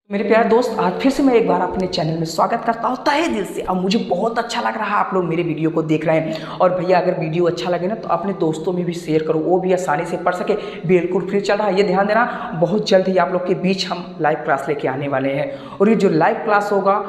मेरे प्यारे दोस्त, आज फिर से मैं एक बार अपने चैनल में स्वागत करता हूँ तहे दिल से। अब मुझे बहुत अच्छा लग रहा है आप लोग मेरे वीडियो को देख रहे हैं। और भैया अगर वीडियो अच्छा लगे ना तो अपने दोस्तों में भी शेयर करो, वो भी आसानी से पढ़ सके। बिल्कुल फ्री चल रहा है, ये ध्यान देना। बहुत जल्द ही आप लोग के बीच हम लाइव क्लास लेके आने वाले हैं और ये जो लाइव क्लास होगा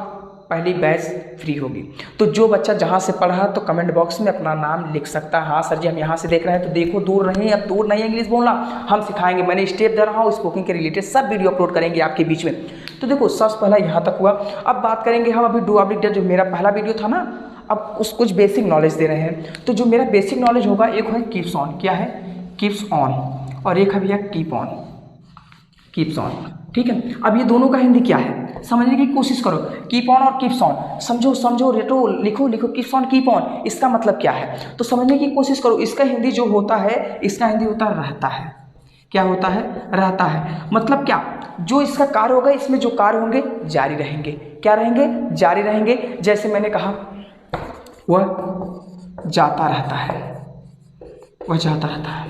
पहली बैच फ्री होगी। तो जो बच्चा जहाँ से पढ़ा तो कमेंट बॉक्स में अपना नाम लिख सकता है। हाँ सर जी हम यहाँ से देख रहे हैं, तो देखो दूर नहीं, अब दूर नहीं इंग्लिश बोलना, हम सिखाएंगे। मैंने स्टेप दे रहा हूँ, स्पोकन के रिलेटेड सब वीडियो अपलोड करेंगे आपके बीच में। तो देखो सबसे पहला यहाँ तक हुआ। अब बात करेंगे हम अभी डू ऑब्लिक डेट, जो मेरा पहला वीडियो था ना, अब उस कुछ बेसिक नॉलेज दे रहे हैं। तो जो मेरा बेसिक नॉलेज होगा, एक है कीप्स ऑन, क्या है कीप्स ऑन, और एक है भैया कीप ऑन, कीप्स ऑन। ठीक है, अब ये दोनों का हिंदी क्या है समझने की कोशिश करो। कीप ऑन और कीप्स ऑन समझो समझो, रेटो लिखो लिखो, कीप्स ऑन कीप ऑन इसका मतलब क्या है तो समझने की कोशिश करो। इसका हिंदी जो होता है, इसका हिंदी होता है रहता है। क्या होता है? रहता है। मतलब क्या, जो इसका कार्य होगा, इसमें जो कार्य होंगे जारी रहेंगे। क्या रहेंगे? जारी रहेंगे। जैसे मैंने कहा वह जाता रहता है, वह जाता रहता है।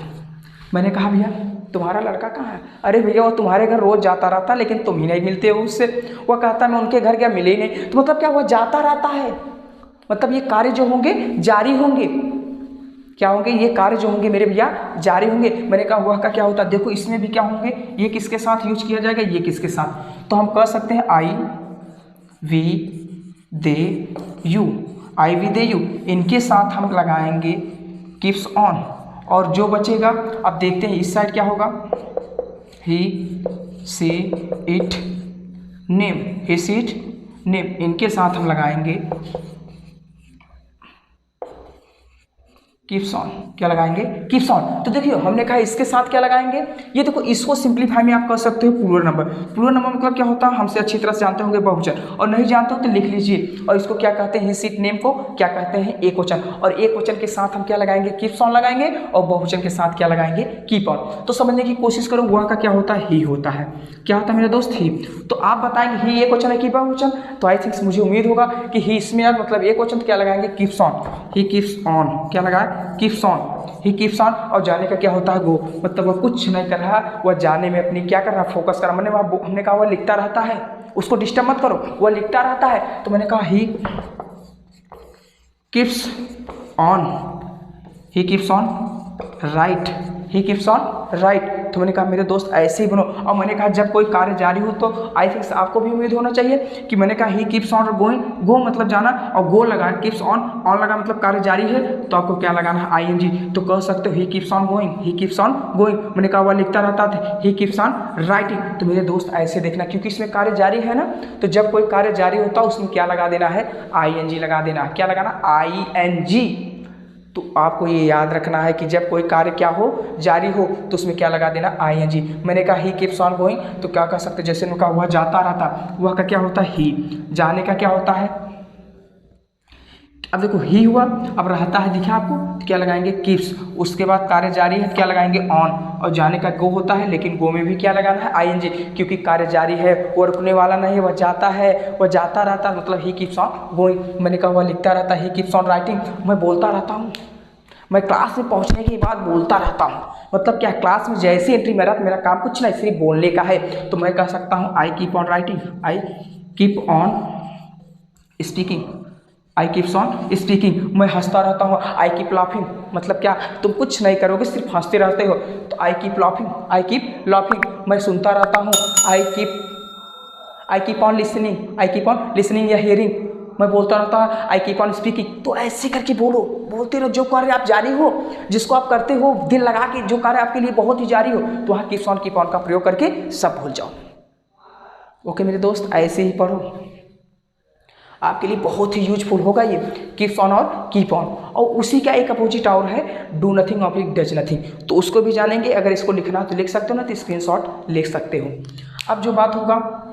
मैंने कहा भैया तुम्हारा लड़का कहाँ है? अरे भैया वो तुम्हारे घर रोज जाता रहता है लेकिन तुम ही नहीं मिलते हो उससे। वह कहता मैं उनके घर गया मिले ही नहीं। तो मतलब क्या, वह जाता रहता है। मतलब ये कार्य जो होंगे जारी होंगे। क्या होंगे? ये कार्य जो होंगे मेरे भैया जारी होंगे। मैंने कहा वह का क्या होता है, देखो इसमें भी क्या होंगे, ये किसके साथ यूज किया जाएगा, ये किसके साथ। तो हम कह सकते हैं I we they you, I we they you, इनके साथ हम लगाएंगे कीप्स ऑन। और जो बचेगा अब देखते हैं इस साइड क्या होगा, he she it name, he she it name, इनके साथ हम लगाएंगे कीप्स ऑन। क्या लगाएंगे? Keeps on. तो देखिए हमने कहा इसके साथ क्या लगाएंगे, ये देखो इसको सिंप्लीफाई में आप कर सकते हो प्लूरल नंबर। प्लूरल नंबर मतलब क्या होता है, हमसे अच्छी तरह से जानते होंगे बहुवचन, और नहीं जानते हो तो लिख लीजिए। और इसको क्या कहते हैं, सीट नेम को क्या कहते हैं, एक वचन। और एक वचन के साथ हम क्या लगाएंगे, कीप्स ऑन लगाएंगे, और बहुवचन के साथ क्या लगाएंगे, कीप ऑन। तो समझने की कोशिश करो, वह का क्या होता है, ही होता है। क्या होता है मेरे दोस्त, ही। तो आप बताएंगे ही एक वचन है कि बहुवचन, तो आई थिंक मुझे उम्मीद होगा कि ही इसमें मतलब एक वचन, तो क्या लगाएंगे, keeps on. He keeps on, क्या लगाए, keeps on, he keeps on. और जाने का क्या होता है, गो, मतलब वह कुछ नहीं कर रहा, वह जाने में अपनी क्या कर रहा, फोकस कर रहा। मैंने वह हमने कहा वह लिखता रहता है, उसको डिस्टर्ब मत करो, वह लिखता रहता है। तो मैंने कहा he keeps on, he keeps on right, he keeps on right. तो मैंने कहा मेरे दोस्त ऐसे ही बनो। और मैंने कहा जब कोई कार्य जारी हो तो आई थिंक आपको भी उम्मीद होना चाहिए कि मैंने कहा ही कीप्स ऑन और गोइंग, गो मतलब जाना, और गो लगा, कीप्स ऑन, ऑन लगा मतलब कार्य जारी है, तो आपको क्या लगाना है, आईएनजी। तो कह सकते हो he keeps on going, he keeps on going. मैंने कहा वह लिखता रहता था, ही कीप्स ऑन राइटिंग। तो मेरे दोस्त ऐसे देखना, क्योंकि इसमें कार्य जारी है ना, तो जब कोई कार्य जारी होता है उसमें क्या लगा देना है, आईएनजी लगा देना। क्या लगाना, आईएनजी। तो आपको ये याद रखना है कि जब कोई कार्य क्या हो, जारी हो, तो उसमें क्या लगा देना, आईएनजी। मैंने कहा ही कीप्स ऑन गोइंग, तो क्या कह सकते, जैसे मैंने कहा वह जाता रहता, वह का क्या होता है, ही। जाने का क्या होता है, अब देखो ही हुआ, अब रहता है दिखा आपको, तो क्या लगाएंगे, कीप्स। उसके बाद कार्य जारी है, क्या लगाएंगे, ऑन। और जाने का गो होता है, लेकिन गो में भी क्या लगाना है, आईएनजी, क्योंकि कार्य जारी है, वो रुकने वाला नहीं है, वह जाता है, वह जाता रहता, मतलब ही कीप्स ऑन गोइंग। मैंने कहा वह लिखता रहता, ही कीप्स ऑन राइटिंग। मैं बोलता रहता हूँ, मैं क्लास में पहुंचने के बाद बोलता रहता हूँ। मतलब क्या, क्लास में जैसी एंट्री मेरा, तो मेरा काम कुछ नहीं सिर्फ बोलने का है। तो मैं कह सकता हूँ I keep on writing, I keep on speaking, I keeps on speaking. मैं हंसता रहता हूँ, आई कीप लाफिंग। मतलब क्या, तुम कुछ नहीं करोगे सिर्फ हंसते रहते हो, तो I keep laughing, I keep laughing. मैं सुनता रहता हूँ, I keep on listening, I keep on listening या हियरिंग। मैं बोलता रहता हूँ, आई कीप ऑन स्पीकिंग। तो ऐसे करके बोलो, बोलते रहो। जो कार्य आप जारी हो, जिसको आप करते हो दिल लगा के, जो कार्य आपके लिए बहुत ही जारी हो, तो वहाँ कीप ऑन का प्रयोग करके सब भूल जाओ। ओके मेरे दोस्त, ऐसे ही पढ़ो, आपके लिए बहुत ही यूजफुल होगा ये कीप्स ऑन और कीप ऑन। और उसी का एक अपोजिट और है डू नथिंग और डज नथिंग, तो उसको भी जानेंगे। अगर इसको लिखना तो लिख सकते हो, ना तो स्क्रीनशॉट लिख सकते हो। अब जो बात होगा,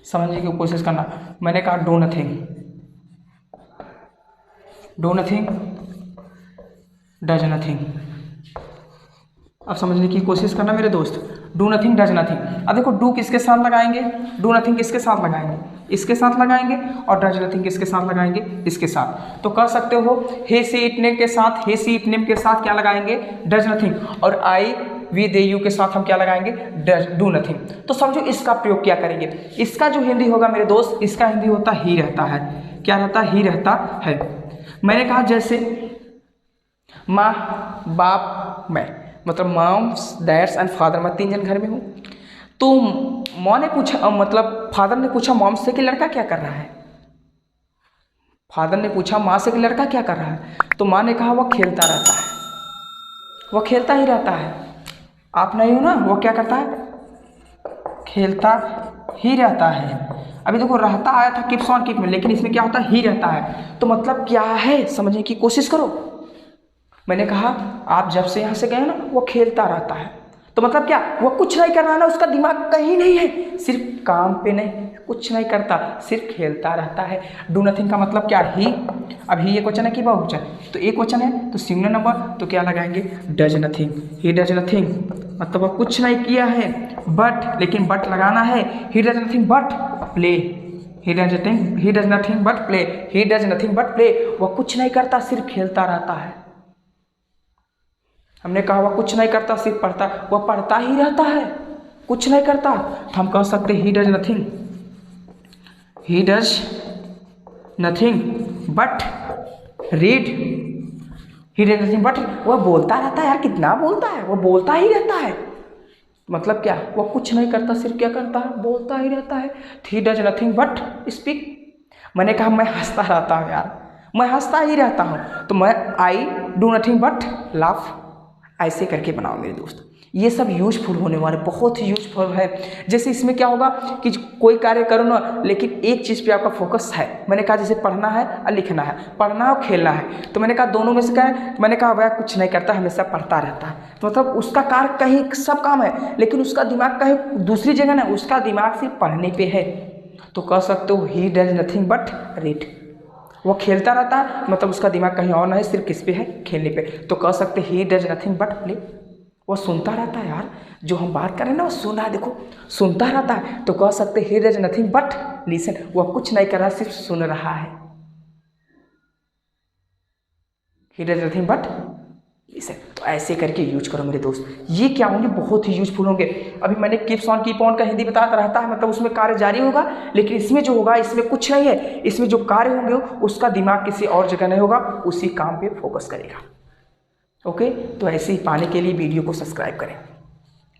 समझने की कोशिश करना। मैंने कहा do nothing, do nothing, does nothing. अब समझने की कोशिश करना मेरे दोस्त, डू नथिंग, डज नथिंग। अब देखो डू किसके साथ लगाएंगे, डू नथिंग किसके साथ लगाएंगे, इसके साथ लगाएंगे और डज नथिंग किसके साथ लगाएंगे, इसके साथ। तो कह सकते हो हे सी इट नेम के साथ, हे सी इट नेम के साथ क्या लगाएंगे, डज नथिंग। और आई वी दे यू के साथ हम क्या लगाएंगे, डज डू नथिंग। तो समझो इसका प्रयोग क्या करेंगे। इसका जो हिंदी होगा मेरे दोस्त, इसका हिंदी होता ही रहता है। क्या रहता, ही रहता है। मैंने कहा जैसे माँ, बाप, मैं, मतलब मॉम्स, डैड्स एंड फादर, मैं 3 जन घर में हूँ। तो माँ ने पूछा, मतलब फादर ने पूछा मॉम से कि लड़का क्या कर रहा है। फादर ने पूछा माँ से कि लड़का क्या कर रहा है। तो माँ ने कहा वह खेलता रहता है, वह खेलता ही रहता है। आप नहीं हो ना, वो क्या करता है, खेलता ही रहता है। अभी देखो रहता आया था कीप्स ऑन कीप में, लेकिन इसमें क्या होता है, ही रहता है। तो मतलब क्या है समझने की कोशिश करो। मैंने कहा आप जब से यहाँ से गए ना, वो खेलता रहता है। तो मतलब क्या, वो कुछ नहीं कर रहा ना, उसका दिमाग कहीं नहीं है, सिर्फ काम पे नहीं, कुछ नहीं करता, सिर्फ खेलता रहता है। डू नथिंग का मतलब क्या, ही। अब ही एक वचन है कि बहुवचन, तो एक वचन है तो सिंगुलर नंबर, तो क्या लगाएंगे, does nothing. He does nothing मतलब वह कुछ नहीं किया है, बट, लेकिन बट लगाना है। He does nothing but play, he does nothing but play, he does nothing but play. वह कुछ नहीं करता, सिर्फ खेलता रहता है। हमने कहा वह कुछ नहीं करता, सिर्फ पढ़ता, वह पढ़ता ही रहता है, कुछ नहीं करता। तो हम कह सकते he does nothing, he does nothing but read, he does nothing but, वह बोलता रहता है। यार कितना बोलता है, वह बोलता ही रहता है। मतलब क्या, वह कुछ नहीं करता, सिर्फ क्या करता है, बोलता ही रहता है। He does nothing but speak. मैंने कहा मैं हंसता रहता हूँ यार, मैं हंसता ही रहता हूँ, तो मैं I do nothing but laugh, ऐसे करके बनाओ मेरे दोस्त। ये सब यूजफुल होने वाले, बहुत ही यूजफुल है। जैसे इसमें क्या होगा कि कोई कार्य करो ना, लेकिन एक चीज़ पे आपका फोकस है। मैंने कहा जैसे पढ़ना है और लिखना है, पढ़ना है और खेलना है, तो मैंने कहा दोनों में से क्या है, मैंने कहा वह कुछ नहीं करता, हमेशा पढ़ता रहता है। तो मतलब उसका कार्य कहीं सब काम है, लेकिन उसका दिमाग कहीं दूसरी जगह ना, उसका दिमाग सिर्फ पढ़ने पे है। तो कह सकते हो he does nothing but read. वो खेलता रहता है, मतलब उसका दिमाग कहीं और नहीं, सिर्फ किस पे है, खेलने पे। तो कह सकते he does nothing but play. वो सुनता रहता है यार, जो हम बात कर रहे हैं ना वो सुन रहा है, देखो सुनता रहता है। तो कह सकते he does nothing but listen, वह कुछ नहीं कर रहा, सिर्फ सुन रहा है। He does nothing but listen. तो ऐसे करके यूज करो मेरे दोस्त, ये क्या होंगे, बहुत ही यूजफुल होंगे। अभी मैंने कीप्स ऑन कीप ऑन का हिंदी बताता रहता है, मतलब उसमें कार्य जारी होगा, लेकिन इसमें जो होगा, इसमें कुछ नहीं है। इसमें जो कार्य होंगे उसका दिमाग किसी और जगह नहीं होगा, उसी काम पे फोकस करेगा। ओके, तो ऐसे ही पाने के लिए वीडियो को सब्सक्राइब करें।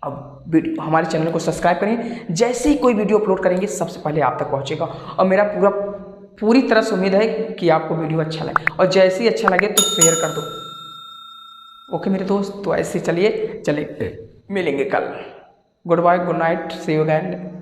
अब हमारे चैनल को सब्सक्राइब करें, जैसे ही कोई वीडियो अपलोड करेंगे सबसे पहले आप तक पहुंचेगा। और मेरा पूरी तरह से उम्मीद है कि आपको वीडियो अच्छा लगे, और जैसे ही अच्छा लगे तो शेयर कर दो। ओके मेरे दोस्त, तो ऐसे चलिए मिलेंगे कल। Goodbye, good night, see you again.